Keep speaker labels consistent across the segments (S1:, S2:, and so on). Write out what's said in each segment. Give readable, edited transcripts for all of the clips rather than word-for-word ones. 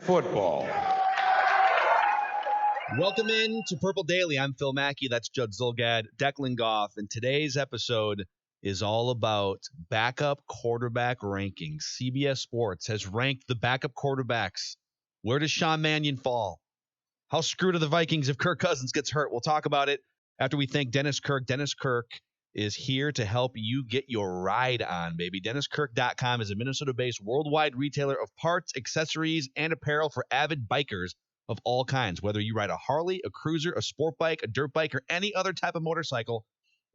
S1: football.
S2: Welcome in to Purple Daily. I'm Phil Mackey. That's Judd Zulgad, Declan Goff, and today's episode is all about backup quarterback rankings. CBS Sports has ranked the backup quarterbacks. Where does Sean Mannion fall? How screwed are the Vikings if Kirk Cousins gets hurt? We'll talk about it after we thank Dennis Kirk. Dennis Kirk is here to help you get your ride on, baby. DennisKirk.com is a Minnesota-based worldwide retailer of parts, accessories, and apparel for avid bikers of all kinds. Whether you ride a Harley, a cruiser, a sport bike, a dirt bike, or any other type of motorcycle,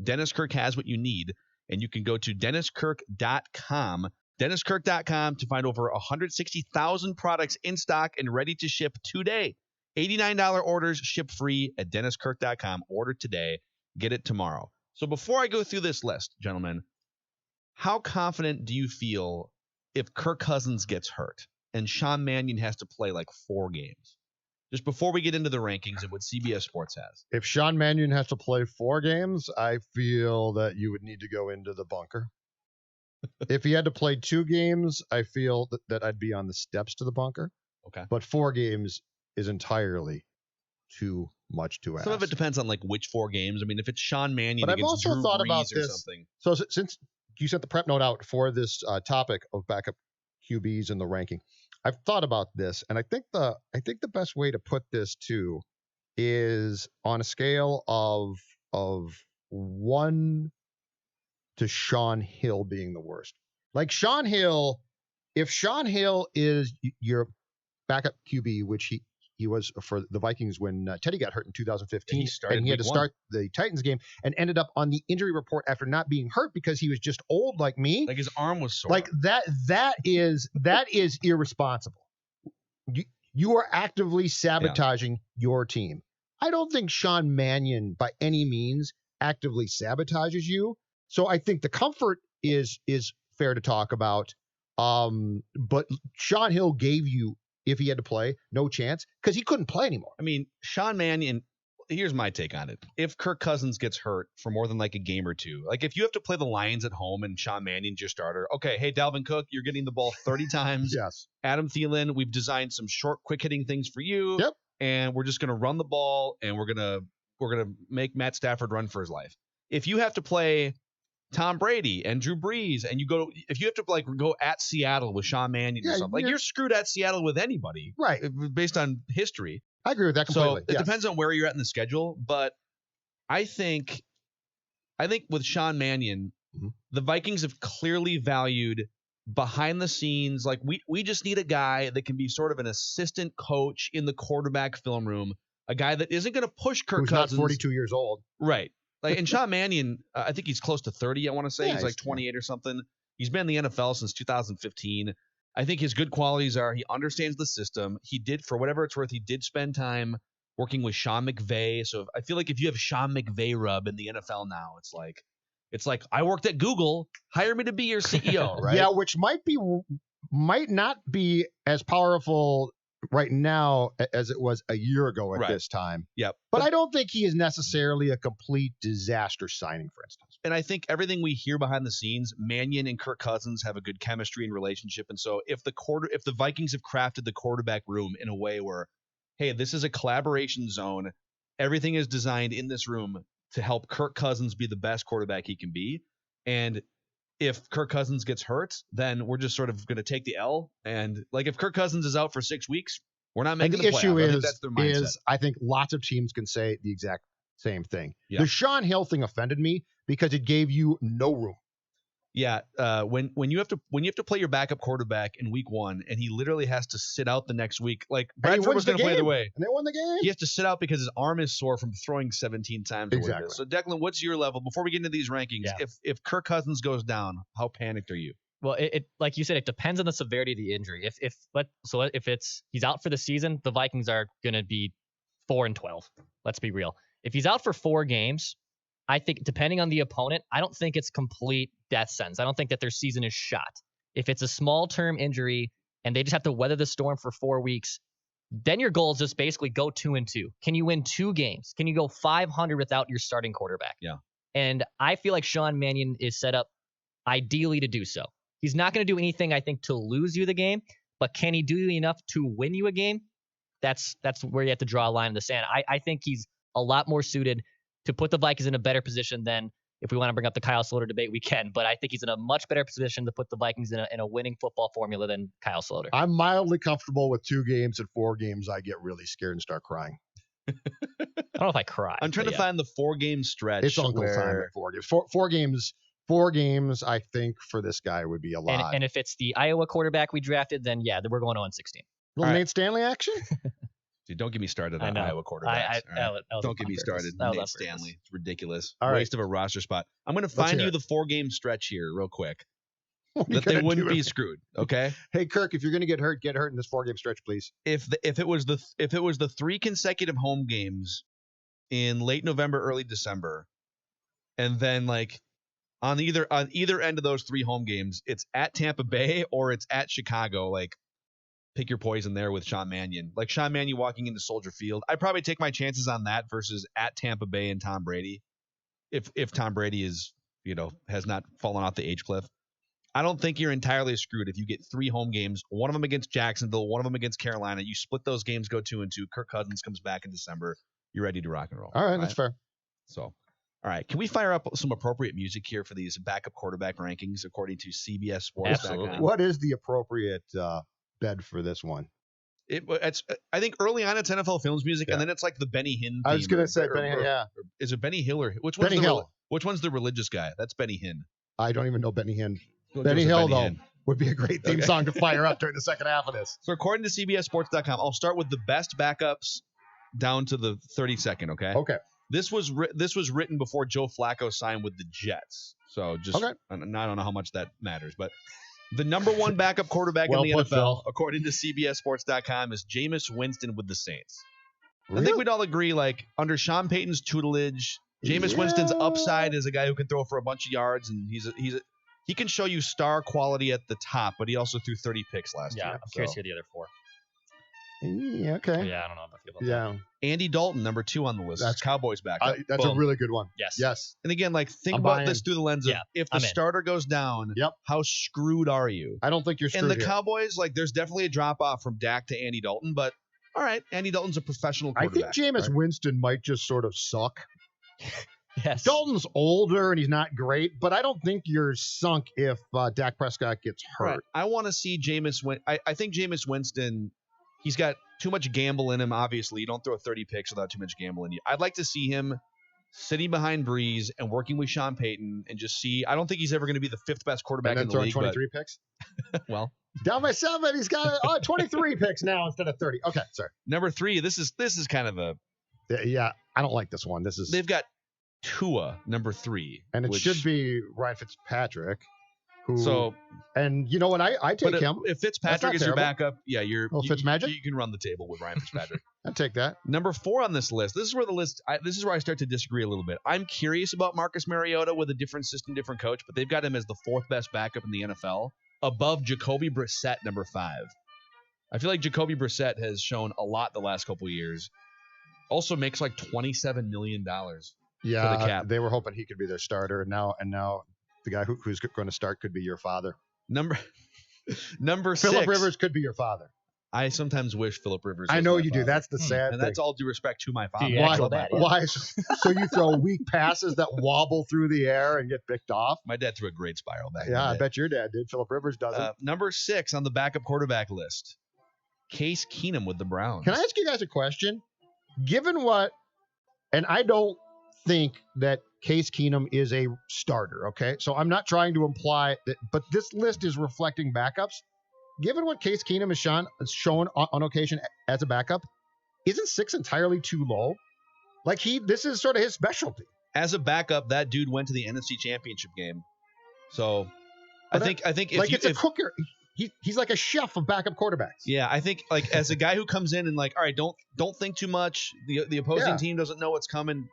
S2: Dennis Kirk has what you need. And you can go to DennisKirk.com, DennisKirk.com to find over 160,000 products in stock and ready to ship today. $89 orders ship free at DennisKirk.com. Order today. Get it tomorrow. So before I go through this list, gentlemen, how confident do you feel if Kirk Cousins gets hurt and Sean Mannion has to play like 4 games? Just before we get into the rankings and what CBS Sports has.
S3: If Sean Mannion has to play 4 games, I feel that you would need to go into the bunker. If he had to play 2 games, I feel that I'd be on the steps to the bunker.
S2: Okay.
S3: But 4 games is entirely too much to ask.
S2: Some of it depends on like which 4 games. I mean, if it's Sean Mannion
S3: but I've
S2: against
S3: also
S2: Drew
S3: thought
S2: Brees
S3: about
S2: or
S3: this.
S2: something.
S3: So since you sent the prep note out for this topic of backup QBs in the ranking, I've thought about this, and I think the best way to put this too is on a scale of 1 to Sean Hill being the worst. Like Sean Hill, if Sean Hill is your backup QB, which he was for the Vikings when Teddy got hurt in 2015, and he had to start the Titans game and ended up on the injury report after not being hurt because he was just old like me.
S2: Like his arm was sore.
S3: Like that is irresponsible. You are actively sabotaging your team. I don't think Sean Mannion by any means actively sabotages you. So I think the comfort is fair to talk about. But Sean Hill gave you, if he had to play, no chance because he couldn't play anymore.
S2: I mean, Sean Mannion, here's my take on it. If Kirk Cousins gets hurt for more than like a game or 2, like if you have to play the Lions at home and Sean Mannion's your starter, okay, hey, Dalvin Cook, you're getting the ball 30 times.
S3: Yes.
S2: Adam Thielen, we've designed some short, quick hitting things for you.
S3: Yep.
S2: And we're just going to run the ball and we're going to make Matt Stafford run for his life. If you have to play Tom Brady and Drew Brees, and if you have to like go at Seattle with Sean Mannion or something, like you're screwed at Seattle with anybody,
S3: right?
S2: Based on history.
S3: I agree with that completely.
S2: So it depends on where you're at in the schedule, but I think with Sean Mannion, the Vikings have clearly valued behind the scenes. Like we just need a guy that can be sort of an assistant coach in the quarterback film room, a guy that isn't going to push Kirk Cousins.
S3: Who's not 42 years old,
S2: right? Like, and Sean Mannion, I think he's close to 30, I want to say.
S3: Yeah,
S2: he's like 28 or something. He's been in the NFL since 2015. I think his good qualities are he understands the system. He did, for whatever it's worth, he did spend time working with Sean McVay. So I feel like if you have Sean McVay rub in the NFL now, it's like I worked at Google, hire me to be your CEO, right?
S3: Yeah, which might not be as powerful right now as it was a year ago at this time.
S2: Yep.
S3: But I don't think he is necessarily a complete disaster signing, for instance.
S2: And I think everything we hear behind the scenes, Mannion and Kirk Cousins have a good chemistry and relationship. And so if the Vikings have crafted the quarterback room in a way where, hey, this is a collaboration zone, everything is designed in this room to help Kirk Cousins be the best quarterback he can be. And if Kirk Cousins gets hurt, then we're just sort of going to take the L. And like if Kirk Cousins is out for 6 weeks, we're not making the
S3: issue.
S2: I think that's their mindset.
S3: I think lots of teams can say the exact same thing.
S2: Yeah.
S3: The Sean Hill thing offended me because it gave you no room.
S2: Yeah, when you have to play your backup quarterback in week 1 and he literally has to sit out the next week, like Bradford was going to play the way,
S3: and they won the game.
S2: He has to sit out because his arm is sore from throwing 17 times.
S3: Exactly.
S2: So Declan, what's your level before we get into these rankings?
S4: Yeah.
S2: If Kirk Cousins goes down, how panicked are you?
S4: Well, it like you said, it depends on the severity of the injury. If he's out for the season, the Vikings are going to be 4-12. Let's be real. If he's out for 4 games, I think depending on the opponent, I don't think it's complete death sentence. I don't think that their season is shot. If it's a small term injury and they just have to weather the storm for 4 weeks, then your goal is just basically go 2-2. Can you win 2 games? Can you go 500 without your starting quarterback?
S2: Yeah.
S4: And I feel like Sean Mannion is set up ideally to do so. He's not going to do anything, I think, to lose you the game, but can he do enough to win you a game? That's where you have to draw a line in the sand. I think he's a lot more suited to put the Vikings in a better position than, if we want to bring up the Kyle Sloter debate, we can. But I think he's in a much better position to put the Vikings in a winning football formula than Kyle Sloter.
S3: I'm mildly comfortable with 2 games and 4 games. I get really scared and start crying.
S4: I don't know if I cry.
S2: I'm trying to find the 4-game stretch.
S3: It's Uncle time at 4 games. Four games, I think, for this guy would be a lot.
S4: And if it's the Iowa quarterback we drafted, then yeah, we're going 0-16.
S3: Little Nate Stanley action?
S2: Dude, don't get me started on Iowa quarterbacks. Don't get me started. Nate Stanley. It's ridiculous. Waste of a roster spot. I'm going to find you the 4-game stretch here real quick. That they wouldn't be screwed. Okay.
S3: Hey, Kirk, if you're going to get hurt in this 4-game stretch, please.
S2: If it was the 3 consecutive home games in late November, early December, and then like on either end of those 3 home games, it's at Tampa Bay or it's at Chicago, like, pick your poison there with Sean Mannion. Like Sean Mannion walking into Soldier Field. I'd probably take my chances on that versus at Tampa Bay and Tom Brady. If Tom Brady has not fallen off the age cliff. I don't think you're entirely screwed if you get 3 home games, one of them against Jacksonville, one of them against Carolina. You split those games, go 2-2. Kirk Cousins comes back in December. You're ready to rock and roll.
S3: All right? That's fair.
S2: So, all right. Can we fire up some appropriate music here for these backup quarterback rankings according to CBS Sports?
S4: Absolutely.
S3: What is the appropriate bed for this one?
S2: It's I think early on it's NFL Films music, and then it's like the Benny Hinn.
S3: I was gonna say Benny Hinn. Yeah.
S2: Is it Benny Hill or which
S3: Benny
S2: one's
S3: Hill?
S2: Which one's the religious guy? That's Benny Hinn.
S3: I don't even know Benny Hinn. Benny Hill though would be a great theme song to fire up during the second half of this.
S2: So according to CBSSports.com, I'll start with the best backups down to the 32nd. Okay.
S3: Okay.
S2: This was written before Joe Flacco signed with the Jets. So just I don't know how much that matters, but the number 1 backup quarterback in the NFL, according to CBSSports.com, is Jameis Winston with the Saints. Really? I think we'd all agree, like, under Sean Payton's tutelage, Jameis Winston's upside is a guy who can throw for a bunch of yards, and he can show you star quality at the top, but he also threw 30 picks last year.
S4: Yeah, I'm curious to hear the other 4.
S3: Yeah, okay.
S4: Yeah, I don't know how I feel about that.
S2: Andy Dalton, number 2 on the list. That's Cowboys backup.
S3: That's a really good one.
S4: Yes.
S2: And again, like, think about this through the lens of if the starter goes down, how screwed are you?
S3: I don't think you're screwed.
S2: And the Cowboys, like, there's definitely a drop off from Dak to Andy Dalton, but all right, Andy Dalton's a professional quarterback.
S3: I think Jameis Winston might just sort of suck.
S4: Yes.
S3: Dalton's older and he's not great, but I don't think you're sunk if Dak Prescott gets hurt.
S2: Right. I want to see Jameis I think Jameis Winston, he's got too much gamble in him, obviously. You don't throw 30 picks without too much gamble in you. I'd like to see him sitting behind Breeze and working with Sean Payton and just see. I don't think he's ever going to be the 5th best quarterback in the league.
S3: 23 picks?
S2: Well.
S3: Down by 7. He's got 23 picks now instead of 30. Okay, sorry.
S2: Number 3, this is kind of a.
S3: Yeah, I don't like this one.
S2: They've got Tua, number 3.
S3: And it should be Ryan Fitzpatrick. And you know what? I take him.
S2: If Fitzpatrick is your backup, you
S3: Fitzmagic?
S2: You can run the table with Ryan Fitzpatrick.
S3: I'd take that.
S2: Number 4 on this list. This is where I start to disagree a little bit. I'm curious about Marcus Mariota with a different system, different coach, but they've got him as the 4th best backup in the NFL, above Jacoby Brissett, number 5. I feel like Jacoby Brissett has shown a lot the last couple of years. Also makes like $27 million.
S3: Yeah,
S2: for the cap.
S3: They were hoping he could be their starter, and now the guy who's going to start could be your father.
S2: Number 6.
S3: Phillip Rivers could be your father.
S2: I sometimes wish Phillip Rivers.
S3: I know you
S2: father.
S3: do. That's the sad thing.
S2: And that's all due respect to my father.
S3: Why? So you throw weak passes that wobble through the air and get picked off?
S2: My dad threw a great spiral back.
S3: Yeah, I bet your dad did. Phillip Rivers doesn't.
S2: Number 6 on the backup quarterback list, Case Keenum with the Browns.
S3: Can I ask you guys a question? Given what, and I don't think that Case Keenum is a starter, okay? So I'm not trying to imply that, but this list is reflecting backups. Given what Case Keenum has shown on occasion as a backup, isn't 6 entirely too low? Like this is sort of his specialty.
S2: As a backup, that dude went to the NFC Championship game. So I think if
S3: like
S2: you,
S3: it's a cooker. He's like a chef of backup quarterbacks.
S2: Yeah, I think like as a guy who comes in and like, all right, don't think too much. The opposing team doesn't know what's coming.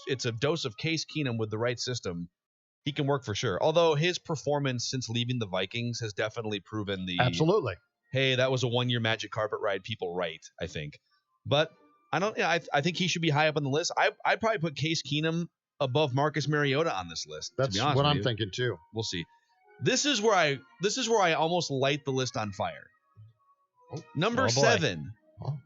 S2: It's a dose of Case Keenum with the right system. He can work for sure. Although his performance since leaving the Vikings has definitely proven
S3: absolutely.
S2: Hey, that was a 1-year magic carpet ride. People right, I think. But I don't. Yeah, I think he should be high up on the list. I'd probably put Case Keenum above Marcus Mariota on this list.
S3: That's
S2: to be honest
S3: what
S2: with
S3: I'm
S2: you.
S3: thinking too.
S2: We'll see. This is where I almost light the list on fire. Number
S4: boy.
S2: 7.
S3: Oh,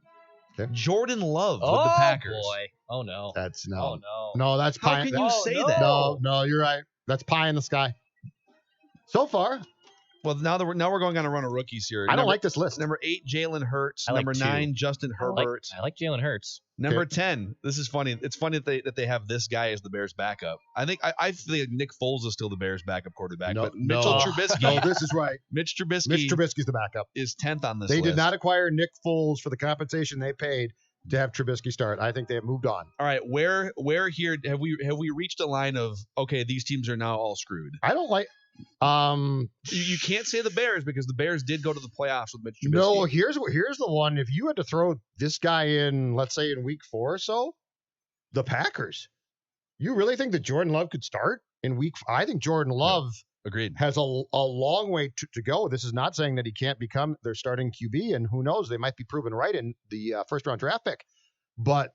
S3: okay.
S2: Jordan Love with the Packers.
S4: Oh boy. Oh no.
S3: That's no.
S4: Oh no.
S3: No, that's
S2: How
S3: pie.
S2: can you say
S4: no.
S2: that?
S3: No, you're right. That's pie in the sky. So far,
S2: Well, now we're going on a run of rookies here.
S3: I don't like this list.
S2: Number 8, Jalen Hurts.
S4: I like
S2: Number
S4: 2.
S2: 9, Justin Herbert.
S4: I like Jalen Hurts.
S2: Number 10. This is funny. It's funny that they have this guy as the Bears' backup. I think Nick Foles is still the Bears' backup quarterback.
S3: No,
S2: but Mitchell Trubisky.
S3: No, this is right.
S2: Mitch Trubisky.
S3: Mitch Trubisky's the backup.
S2: Is 10th on this
S3: They
S2: list.
S3: did not acquire Nick Foles for the compensation they paid to have Trubisky start. I think they have moved on.
S2: All right, where here have we reached a line of okay, these teams are now all screwed?
S3: I don't like.
S2: You can't say the Bears because the Bears did go to the playoffs with Mitch Trubisky.
S3: No, here's the one. If you had to throw this guy in, let's say in week 4 or so, the Packers. You really think that Jordan Love could start in week? I think Jordan Love
S2: Agreed.
S3: has a long way to go. This is not saying that he can't become their starting QB, and who knows, they might be proven right in the first round draft pick. But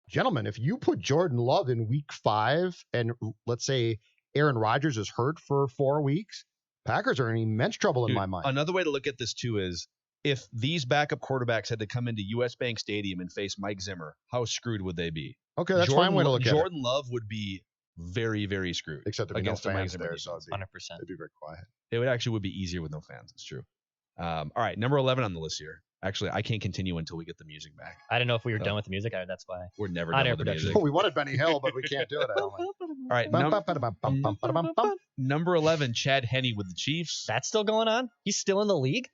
S3: gentlemen, if you put Jordan Love in week 5, and let's say Aaron Rodgers is hurt for 4 weeks, Packers are in immense trouble in my mind.
S2: Another way to look at this too is if these backup quarterbacks had to come into US Bank Stadium and face Mike Zimmer, how screwed would they be?
S3: Okay, that's fine way to look at it.
S2: Jordan Love would be very, very screwed.
S3: Except there'd be no fans there, so it'd
S4: 100%.
S3: be very quiet.
S2: It would be easier with no fans. It's true. All right, number 11 on the list here. Actually, I can't continue until we get the music back.
S4: I didn't know if we were done with the music. That's why.
S2: We're never
S4: Hot
S2: done
S4: air
S2: with the
S4: production.
S2: music.
S3: We wanted Benny Hill, but we can't do it. I don't think.
S2: All right, number 11, Chad Henne with the Chiefs.
S4: That's still going on? He's still in the league?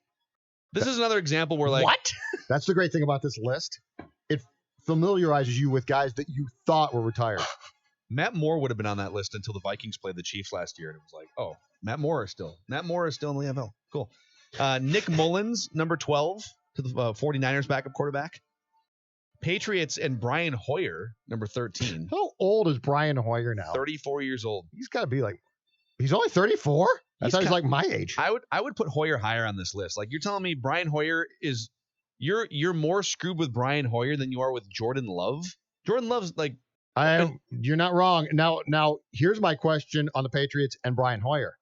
S2: This is another example where
S4: What?
S3: That's the great thing about this list. It familiarizes you with guys that you thought were retired.
S2: Matt Moore would have been on that list until the Vikings played the Chiefs last year, and it was like, oh, Matt Moore is still in the NFL. Cool. Nick Mullins, number 12, to the 49ers backup quarterback. Patriots and Brian Hoyer, number 13.
S3: How old is Brian Hoyer now?
S2: 34 years old.
S3: He's got to be like, he's only 34? I thought he's like my age.
S2: I would put Hoyer higher on this list. Like, you're telling me Brian Hoyer is you're more screwed with Brian Hoyer than you are with Jordan Love? Jordan Love's like,
S3: you're not wrong. Now here's my question on the Patriots and Brian Hoyer.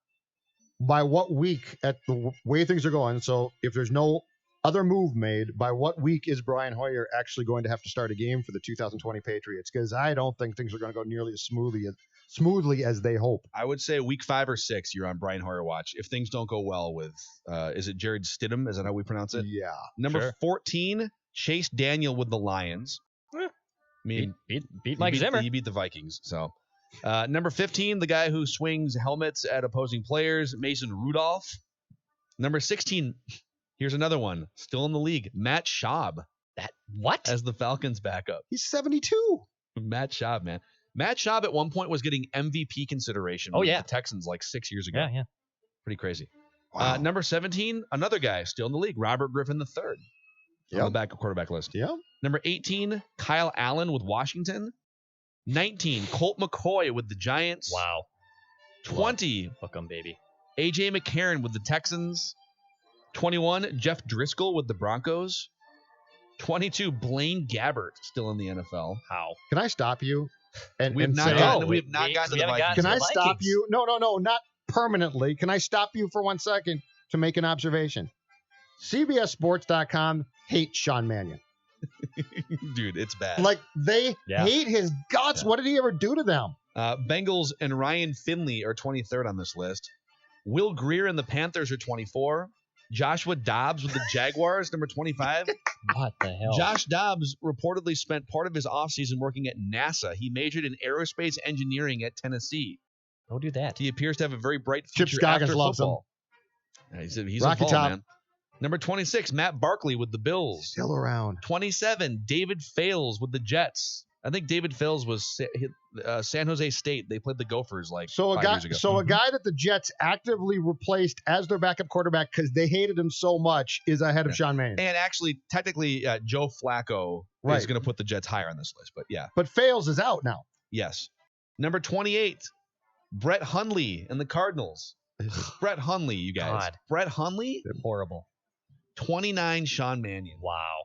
S3: By what week, at the way things are going, so if there's no other move made, by what week is Brian Hoyer actually going to have to start a game for the 2020 Patriots? Because I don't think things are going to go nearly as smoothly as they hope.
S2: I would say week 5 or 6, you're on Brian Hoyer watch. If things don't go well with, is it Jared Stidham? Is that how we pronounce it?
S3: Yeah.
S2: Number 14, Chase Daniel with the Lions. I mean,
S4: beat Mike Zimmer.
S2: He beat the Vikings. So, number 15, the guy who swings helmets at opposing players, Mason Rudolph. Number 16, here's another one, still in the league, Matt Schaub.
S4: What?
S2: As the Falcons backup.
S3: He's 72.
S2: Matt Schaub, man. Matt Schaub at one point was getting MVP consideration with the Texans like 6 years ago.
S4: Yeah.
S2: Pretty crazy.
S3: Wow.
S2: Number 17, another guy still in the league, Robert Griffin III. On the backup quarterback list.
S3: Yeah.
S2: Number 18, Kyle Allen with Washington. 19, Colt McCoy with the Giants.
S4: Wow.
S2: 20,
S4: Hook 'em, baby.
S2: A.J. McCarron with the Texans. 21, Jeff Driscoll with the Broncos. 22, Blaine Gabbert still in the NFL.
S4: How?
S3: Can I stop you?
S2: We have not gotten to the Vikings.
S3: Can I stop you? No, not permanently. Can I stop you for 1 second to make an observation? CBSSports.com hates Sean Mannion.
S2: Dude, it's bad.
S3: Like, they hate his guts. Yeah. What did he ever do to them?
S2: Bengals and Ryan Finley are 23rd on this list. Will Greer and the Panthers are 24. Joshua Dobbs with the Jaguars, number 25.
S4: What the hell?
S2: Josh Dobbs reportedly spent part of his offseason working at NASA. He majored in aerospace engineering at Tennessee.
S4: Go do that.
S2: He appears to have a very bright future
S3: Chip Scoggins
S2: after
S3: loves
S2: football. Him. He's
S3: Rocky
S2: a ball,
S3: top.
S2: Man. Number 26, Matt Barkley with the Bills.
S3: Still around.
S2: 27, David Fales with the Jets. I think David Fales was San Jose State. They played the Gophers like 5 years ago.
S3: So a guy that the Jets actively replaced as their backup quarterback because they hated him so much is ahead of Sean Mannion.
S2: And actually, technically, Joe Flacco is going to put the Jets higher on this list. But yeah.
S3: But Fales is out now.
S2: Yes. Number 28, Brett Hundley and the Cardinals. Brett Hundley, you guys.
S4: God.
S2: Brett Hundley?
S4: They're horrible.
S2: 29, Sean Mannion.
S4: Wow.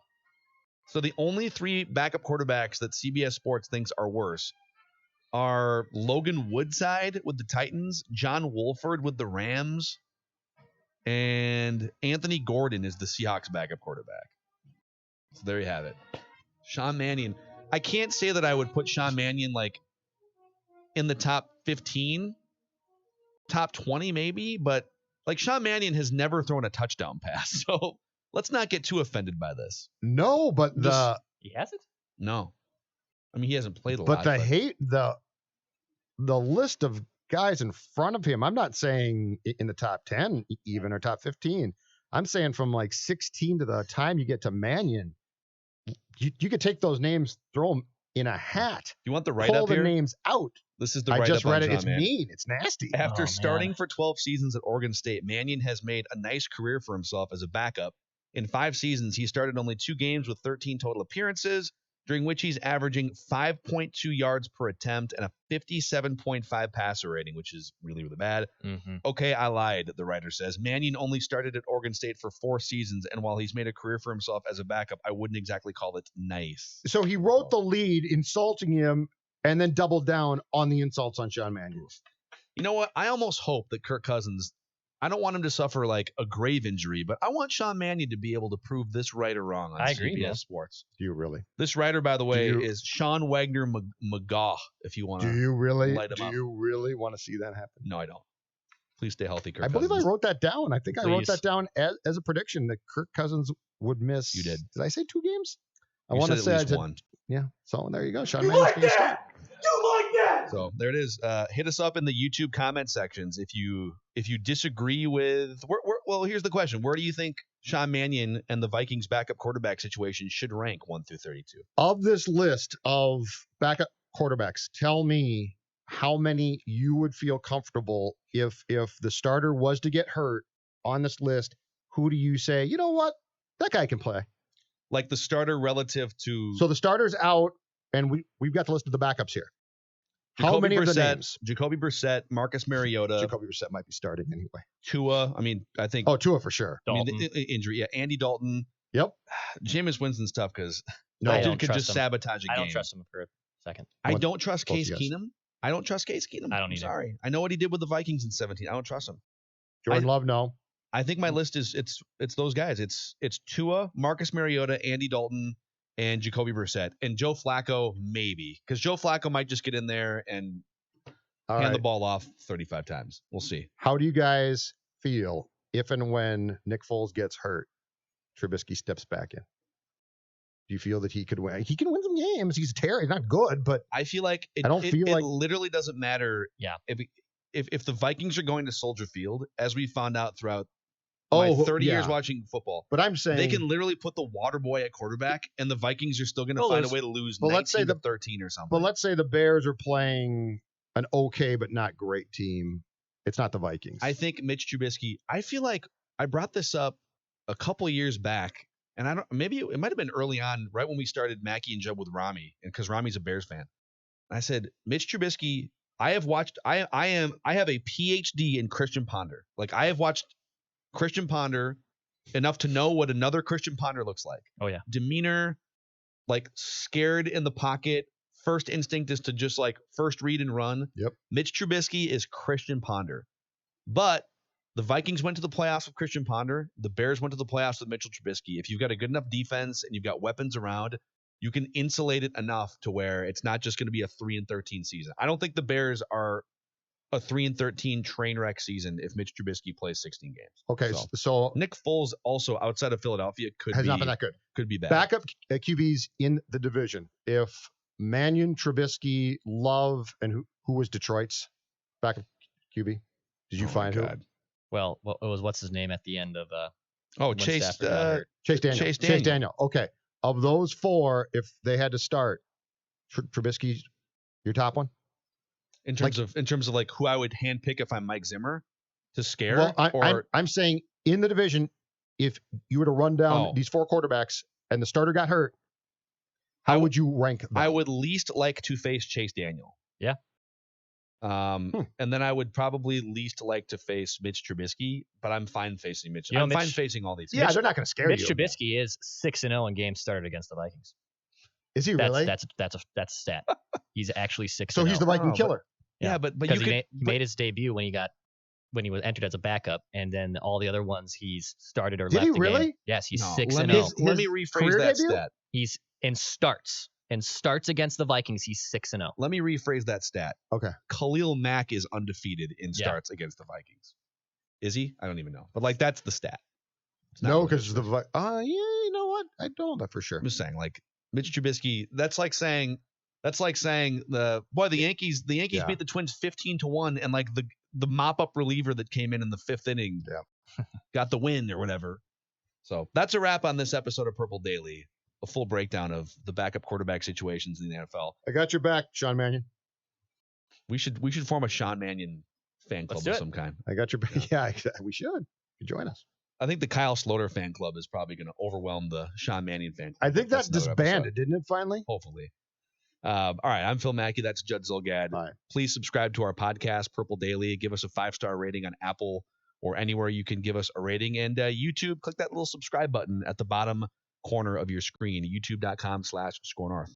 S2: So the only 3 backup quarterbacks that CBS Sports thinks are worse are Logan Woodside with the Titans, John Wolford with the Rams, And Anthony Gordon is the Seahawks backup quarterback. So there you have it. Sean Mannion. I can't say that I would put Sean Mannion like in the top 15, top 20 maybe, but like Sean Mannion has never thrown a touchdown pass. So let's not get too offended by this.
S3: No, but
S4: He hasn't?
S2: No. I mean, he hasn't played a
S3: but
S2: lot.
S3: the hate the list of guys in front of him, I'm not saying in the top 10 even or top 15. I'm saying from like 16 to the time you get to Mannion, you could take those names, throw them in a hat.
S2: You want the
S3: pull
S2: write-up
S3: the
S2: here?
S3: names out.
S2: This is the
S3: I
S2: write-up
S3: just
S2: on
S3: read it.
S2: Sean
S3: It's
S2: Mannion.
S3: mean. It's nasty.
S2: After
S4: Oh,
S2: starting
S4: man.
S2: for 12 seasons at Oregon State, Mannion has made a nice career for himself as a backup. In 5 seasons, he started only 2 games with 13 total appearances, during which he's averaging 5.2 yards per attempt and a 57.5 passer rating, which is really, really bad.
S4: Mm-hmm.
S2: Okay, I lied, the writer says. Mannion only started at Oregon State for 4 seasons, and while he's made a career for himself as a backup, I wouldn't exactly call it nice.
S3: So he wrote the lead insulting him and then doubled down on the insults on Sean Mannion.
S2: You know what? I almost hope that Kirk Cousins, I don't want him to suffer like a grave injury, but I want Sean Mannion to be able to prove this right or wrong on
S4: I agree,
S2: CBS
S4: man.
S2: Sports.
S3: Do you really?
S2: This writer, by the way,
S3: you-
S2: is Sean Wagner McGaugh, if you want
S3: Do
S2: to.
S3: you really?
S2: light 'em
S3: Do
S2: up.
S3: you really want to see that happen?
S2: No, I don't. Please stay healthy, Kirk
S3: I believe
S2: Cousins.
S3: I wrote that down. I think I wrote
S4: Please.
S3: that down as a prediction that Kirk Cousins would miss.
S2: You did.
S3: Did I say 2 games? I
S2: You
S3: want to
S2: said
S3: say
S2: at
S3: I
S2: least
S3: said,
S2: one.
S3: yeah. So there you go. Sean Mannion's going to start.
S2: So there it is. Hit us up in the YouTube comment sections if you disagree with. Well, here's the question: where do you think Sean Mannion and the Vikings backup quarterback situation should rank 1 through 32?
S3: Of this list of backup quarterbacks, tell me how many you would feel comfortable if the starter was to get hurt on this list. Who do you say, you know what, that guy can play?
S2: Like the starter relative to
S3: So the starter's out, and we've got the list of the backups here. How
S2: Jacoby
S3: many of the
S2: Brissett,
S3: names?
S2: Jacoby Brissett, Marcus Mariota,
S3: Jacoby Brissett might be starting anyway.
S2: Tua. I mean, I think.
S3: Oh, Tua for sure.
S2: I mean,
S4: Dalton.
S2: the injury. Yeah, Andy Dalton.
S3: Yep.
S2: Jameis Winston's tough because
S3: No,
S2: that
S4: I
S2: dude
S4: don't
S2: could
S4: trust
S2: just
S4: him.
S2: sabotage a
S4: I
S2: game.
S4: don't trust him for a second.
S2: I
S3: What-
S2: don't trust
S3: both
S2: Case
S3: of you guys.
S2: Keenum. I don't trust Case Keenum.
S4: I don't
S2: I'm
S4: either.
S2: sorry. I know what he did with the Vikings in 17. I don't trust him.
S3: Jordan Love, no.
S2: I think my list is it's those guys. It's Tua, Marcus Mariota, Andy Dalton, and Jacoby Brissett, and Joe Flacco maybe because Joe Flacco might just get in there and
S3: All
S2: hand
S3: right.
S2: the ball off 35 times. We'll see.
S3: How do you guys feel if and when Nick Foles gets hurt, Trubisky steps back in? Do you feel that he could win? He can win some games. He's He's not good, but
S2: I feel like it,
S3: I don't feel
S2: it
S3: like-
S2: literally doesn't matter.
S4: Yeah.
S2: If the Vikings are going to Soldier Field, as we found out throughout my 30 years watching football,
S3: But I'm saying
S2: they can literally put the water boy at quarterback, and the Vikings are still going to
S4: Well,
S2: find a
S4: there's-
S2: way to lose
S3: Well,
S2: 19
S3: let's say
S2: to
S3: the-
S2: 13 or something.
S3: But let's say the Bears are playing an okay but not great team. It's not the Vikings.
S2: I think Mitch Trubisky. I feel like I brought this up a couple years back, and I don't. Maybe it might have been early on, right when we started Mackie and Jub with Rami, and because Rami's a Bears fan. I said Mitch Trubisky. I have watched. I have a PhD in Christian Ponder. Like I have watched Christian Ponder enough to know what another Christian Ponder looks like.
S4: Oh, yeah.
S2: Demeanor, like scared in the pocket. First instinct is to just like first read and run.
S3: Yep.
S2: Mitch Trubisky is Christian Ponder. But the Vikings went to the playoffs with Christian Ponder. The Bears went to the playoffs with Mitchell Trubisky. If you've got a good enough defense and you've got weapons around, you can insulate it enough to where it's not just going to be a 3-13 season. I don't think the Bears are a 3-13 train wreck season if Mitch Trubisky plays 16 games.
S3: okay,
S2: So,
S3: so
S2: Nick Foles also outside of Philadelphia
S3: has not been that good.
S2: could be bad.
S3: Backup QBs in the division. If Mannion, Trubisky, Love, and who was Detroit's backup QB? Did you
S2: Oh my
S3: find who?
S2: God.
S4: Well, it was what's his name at the end of
S2: Oh,
S4: when
S2: Chase.
S4: Stafford got hurt.
S3: Chase Daniel.
S2: Chase
S3: Chase
S2: Daniel.
S3: Daniel. Okay. Of those 4, if they had to start, Trubisky, your top one?
S2: in terms of like who I would handpick if I'm Mike Zimmer to scare,
S3: Well, I'm saying in the division, if you were to run down
S2: Oh.
S3: these 4 quarterbacks and the starter got hurt, how would you rank them?
S2: I would least like to face Chase Daniel.
S4: Yeah.
S2: And then I would probably least like to face Mitch Trubisky, but I'm fine facing Mitch.
S4: You know,
S2: I'm fine
S4: Mitch-
S2: facing all these.
S3: Yeah,
S2: Mitch-
S3: they're not going to scare
S4: Mitch
S3: you.
S4: Trubisky is 6-0 in games started against the Vikings.
S3: Is he
S4: That's
S3: really?
S4: that's a stat. He's actually 6-0.
S3: So he's the Viking
S2: Oh, but-
S3: killer.
S2: yeah, but you
S4: because
S2: could.
S4: he made his debut when he got when he was entered as a backup, and then all the other ones he's started or
S3: Did
S4: left.
S3: he
S4: the
S3: really?
S4: game. Yes, he's
S2: No,
S4: 6
S2: let
S4: and
S2: me
S4: 0.
S2: let me
S3: His
S2: rephrase
S3: career
S2: that
S3: debut?
S2: stat.
S4: He's in starts against the Vikings. He's 6 and 0.
S2: Let me rephrase that stat.
S3: Okay.
S2: Khalil Mack is undefeated in starts against the Vikings. Is he? I don't even know. But like that's the stat. It's not
S3: No,
S2: really
S3: because
S2: true.
S3: yeah, you know what? I don't know that for sure.
S2: I'm just saying, like Mitch Trubisky. That's like saying the Yankees
S3: Yeah.
S2: beat the Twins 15-1, and like the mop up reliever that came in the 5th inning got the win or whatever. So that's a wrap on this episode of Purple Daily. A full breakdown of the backup quarterback situations in the NFL.
S3: I got your back, Sean Mannion.
S2: We should form a Sean Mannion fan club of some kind.
S3: I got your back. Yeah, we should. You join us.
S2: I think the Kyle Sloter fan club is probably going to overwhelm the Sean Mannion fan club.
S3: I think
S2: That's
S3: that disbanded, didn't it, finally?
S2: Hopefully. All right, I'm Phil Mackey. That's Judd Zolgad.
S3: All right.
S2: Please subscribe to our podcast, Purple Daily. Give us a 5-star rating on Apple or anywhere you can give us a rating. And YouTube, click that little subscribe button at the bottom corner of your screen, youtube.com/scorenorth.